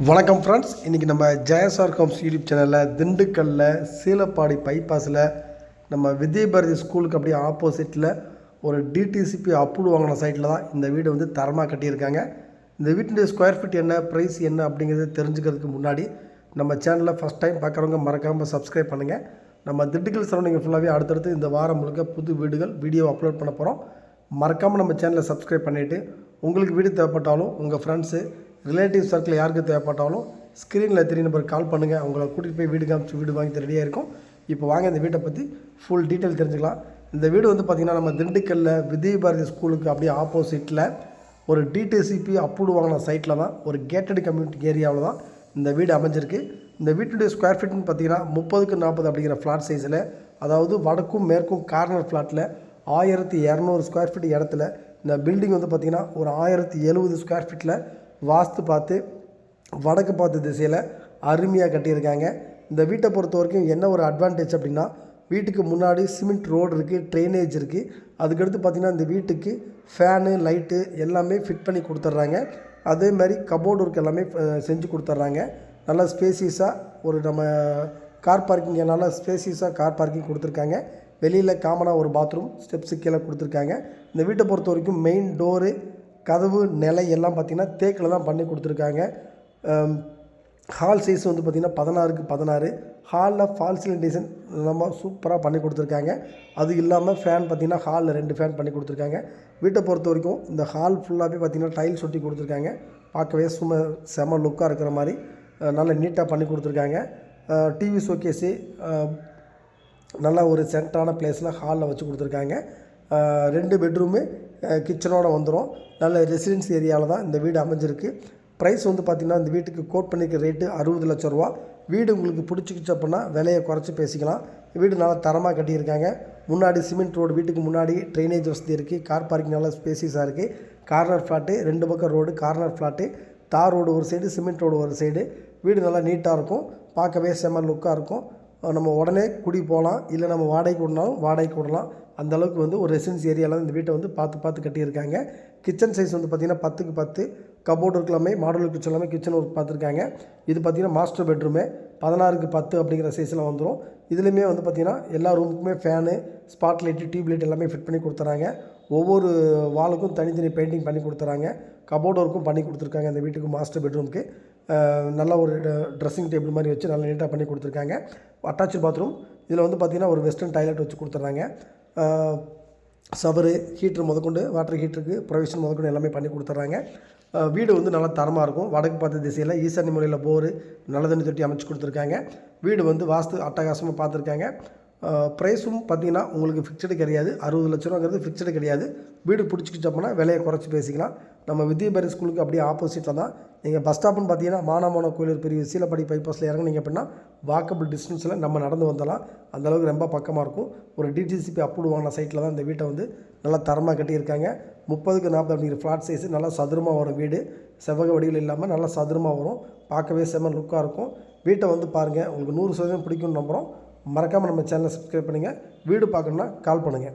வணக்கம் ஃப்ரெண்ட்ஸ். இன்றைக்கி நம்ம ஜெயசார் ஹோம்ஸ் யூடியூப் சேனலில் திண்டுக்கல்லில் சீலப்பாடி பைபாஸில் நம்ம வித்யாபாரதி ஸ்கூலுக்கு அப்படியே ஆப்போசிட்டில் ஒரு டிடிசிபி அப்ரூவ் வாங்கின சைட்டில் தான் இந்த வீடு வந்து தரமாக கட்டியிருக்காங்க. இந்த வீட்டுடைய ஸ்கொயர் ஃபீட் என்ன, ப்ரைஸ் என்ன அப்படிங்கிறத தெரிஞ்சுக்கிறதுக்கு முன்னாடி நம்ம சேனலில் ஃபஸ்ட் டைம் பார்க்குறவங்க மறக்காமல் சப்ஸ்கிரைப் பண்ணுங்கள். நம்ம திண்டுக்கல் சரௌண்டிங் ஃபுல்லாகவே அடுத்தடுத்து இந்த வாரம் முழுக்க புது வீடுகள் வீடியோ அப்லோட் பண்ண போகிறோம். மறக்காமல் நம்ம சேனலை சப்ஸ்கிரைப் பண்ணிவிட்டு உங்களுக்கு வீடு தேவைப்பட்டாலும் உங்கள் ஃப்ரெண்ட்ஸு ரிலேட்டிவ் சர்க்கிள் யாருக்கு தேவைப்பட்டாலும் ஸ்க்ரீனில் தெரிய நம்பருக்கு கால் பண்ணுங்கள். அவங்கள கூட்டிகிட்டு போய் வீடு காமிச்சு வீடு வாங்கி ரெடியாக இருக்கும். இப்போ வாங்க இந்த வீட்டை பற்றி ஃபுல் டீட்டெயில் தெரிஞ்சுக்கலாம். இந்த வீடு வந்து பார்த்திங்கன்னா நம்ம திண்டுக்கல்லில் வித்யாபாரதி ஸ்கூலுக்கு அப்படியே ஆப்போசிட்டில் ஒரு டிடிசிபி அப்ரூவ் வாங்கின சைட்டில் தான், ஒரு கேட்டட் கம்யூனிட்டி ஏரியாவில் தான் இந்த வீடு அமைஞ்சிருக்கு. இந்த வீட்டுடைய ஸ்கொயர் ஃபீட்னு பார்த்திங்கன்னா 30க்கு 40 அப்படிங்கிற ஃப்ளாட் சைஸில், அதாவது வடக்கும் மேற்கும் கார்னர் ஃப்ளாட்டில் 1200 ஸ்கொயர் ஃபீட் இடத்துல இந்த பில்டிங் வந்து பார்த்திங்கன்னா ஒரு 1070 ஸ்கொயர் ஃபீட்டில் வாஸ்து பார்த்து வடக்கு பார்த்து திசையில் அருமையாக கட்டியிருக்காங்க. இந்த வீட்டை பொறுத்த வரைக்கும் என்ன ஒரு அட்வான்டேஜ் அப்படின்னா, வீட்டுக்கு முன்னாடி சிமெண்ட் ரோடு இருக்குது, ட்ரைனேஜ் இருக்குது. அதுக்கடுத்து பார்த்திங்கன்னா இந்த வீட்டுக்கு ஃபேனு லைட்டு எல்லாமே ஃபிட் பண்ணி கொடுத்துட்றாங்க. அதே மாதிரி கபோர்டு ஒர்க் எல்லாமே செஞ்சு கொடுத்துட்றாங்க. நல்லா ஸ்பேசியஸாக ஒரு நம்ம கார் பார்க்கிங், நல்லா ஸ்பேசியஸாக கார் பார்க்கிங் கொடுத்துருக்காங்க. வெளியில் காமனாக ஒரு பாத்ரூம் ஸ்டெப்ஸு கீழே கொடுத்துருக்காங்க. இந்த வீட்டை பொறுத்த வரைக்கும் மெயின் டோரு, கதவு, நிலை எல்லாம் பார்த்திங்கன்னா தேக்கில் தான் பண்ணி கொடுத்துருக்காங்க. ஹால் சைஸ் வந்து பார்த்திங்கன்னா 16க்கு 16. ஹாலில் ஃபால் சீலிங் டிசைன் நம்ம சூப்பராக பண்ணி கொடுத்துருக்காங்க. அது இல்லாமல் ஃபேன் பார்த்திங்கன்னா ஹாலில் 2 ஃபேன் பண்ணி கொடுத்துருக்காங்க. வீட்டை பொறுத்த வரைக்கும் இந்த ஹால் ஃபுல்லாகவே பார்த்திங்கன்னா டைல்ஸ் ஒட்டி கொடுத்துருக்காங்க. பார்க்கவே செம லுக்காக இருக்கிற மாதிரி நல்லா நீட்டாக பண்ணி கொடுத்துருக்காங்க. டிவி ஷோகேஸு நல்லா ஒரு சென்டரான பிளேஸில் ஹாலில் வச்சு கொடுத்துருக்காங்க. 2 பெட்ரூமு கிச்சனோட வந்துடும். நல்ல ரெசிடென்சி ஏரியாவில் தான் இந்த வீடு அமைஞ்சிருக்கு. ப்ரைஸ் வந்து பார்த்திங்கன்னா இந்த வீட்டுக்கு கோட் பண்ணிக்கிற ரேட்டு 60 லட்ச ரூபா. வீடு உங்களுக்கு பிடிச்சிக்கிச்சு அப்படின்னா விலையை குறைச்சி பேசிக்கலாம். வீடு நல்லா தரமாக கட்டியிருக்காங்க. முன்னாடி சிமெண்ட் ரோடு, வீட்டுக்கு முன்னாடி ட்ரைனேஜ் வசதி இருக்குது. கார் பார்க்கிங் நல்லா ஸ்பேசியஸாக இருக்குது. கார்னர் ஃப்ளாட்டு, 2 பக்கம் ரோடு, கார்னர் ஃப்ளாட்டு, தார் ரோடு ஒரு சைடு, சிமெண்ட் ரோடு ஒரு சைடு. வீடு நல்லா நீட்டாக இருக்கும், பார்க்கவே செம்ம லுக்காக இருக்கும். நம்ம உடனே குடி போகலாம், இல்லை நம்ம வாடகைக்கு விடனாலும் வாடகைக்கு விடலாம். அந்தளவுக்கு வந்து ஒரு ரெசிடென்சி ஏரியாவில் இந்த வீட்டை வந்து பார்த்து கட்டியிருக்காங்க. கிச்சன் சைஸ் வந்து பார்த்திங்கன்னா 10க்கு 10. கபோர்டு ஒர்க் எல்லாமே மாடுலர் கிச்சன் எல்லாமே கிச்சன் ஒர்க் பார்த்துருக்காங்க. இது பார்த்திங்கன்னா மாஸ்டர் பெட்ரூமே 16க்கு 10 அப்படிங்கிற சைஸில் வந்துடும். இதுலேயுமே வந்து பார்த்திங்கன்னா எல்லா ரூமுக்குமே fan, spot light, tube light எல்லாமே ஃபிட் பண்ணி கொடுத்துறாங்க. ஒவ்வொரு வாலுக்கும் தனித்தனி பெயிண்டிங் பண்ணி கொடுத்துறாங்க. கபோர்டு ஒர்க்கும் பண்ணி கொடுத்துருக்காங்க. இந்த வீட்டுக்கு மாஸ்டர் பெட்ரூமுக்கு நல்ல ஒரு ட்ரெஸ்ஸிங் டேபிள் மாதிரி வச்சு நல்லா நீட்டாக பண்ணி கொடுத்துருக்காங்க. Attach bathroom. இதில் வந்து பார்த்திங்கன்னா ஒரு வெஸ்டர்ன் டாய்லெட் வச்சு கொடுத்துட்றாங்க. சவரு, ஹீட்ரு முதற்கொண்டு, வாட்டர் ஹீட்டருக்கு ப்ரொவிஷன் முதற்கொண்டு எல்லாமே பண்ணி கொடுத்துட்றாங்க. வீடு வந்து நல்லா தரமாக இருக்கும். வடக்கு பார்த்த திசையில் ஈசானி மூலையில் போரு, நல்ல தண்ணி தொட்டி அமைச்சு கொடுத்துருக்காங்க. வீடு வந்து வாஸ்து அட்டகாசமாக பார்த்துருக்காங்க. ப்ரைஸும் பார்த்திங்கன்னா உங்களுக்கு ஃபிக்ஸடு கிடையாது. 60 லட்ச ரூபாங்கிறது ஃபிக்ஸடு கிடையாது. வீடு பிடிச்சிக்கிச்சு அப்படின்னா விலையை குறைச்சி பேசிக்கலாம். நம்ம வித்யாபாரதி ஸ்கூலுக்கு அப்படியே ஆப்போசிட்டில் தான். நீங்கள் பஸ் ஸ்டாப்புன்னு பார்த்தீங்கன்னா மானாமோன கோயில் பெரிய சீலப்பாடி பைபாஸில் இறங்குனீங்க அப்படின்னா வாக்கபிள் டிஸ்டன்ஸில் நம்ம நடந்து வந்துடலாம். அந்தளவுக்கு ரொம்ப பக்கமாக இருக்கும். ஒரு டிடிசிபி அப்ரூவ் வாங்கின சைட்டில் தான் இந்த வீட்டை வந்து நல்லா தரமாக கட்டியிருக்காங்க. 30க்கு 40 அப்படிங்கிற ஃப்ளாட் சைஸு நல்லா சதுரமாக வரும். வீடு செவ்வக வடிவில் இல்லாமல் நல்லா சதுரமாக வரும். பார்க்கவே செம்ம லுக்காக இருக்கும். வீட்டை வந்து பாருங்கள், உங்களுக்கு 100% பிடிக்கும்னு நம்புகிறோம். மறக்காமல் நம்ம சேனலை சப்ஸ்கிரைப் பண்ணுங்கள். வீடு பார்க்கணுன்னா கால் பண்ணுங்கள்.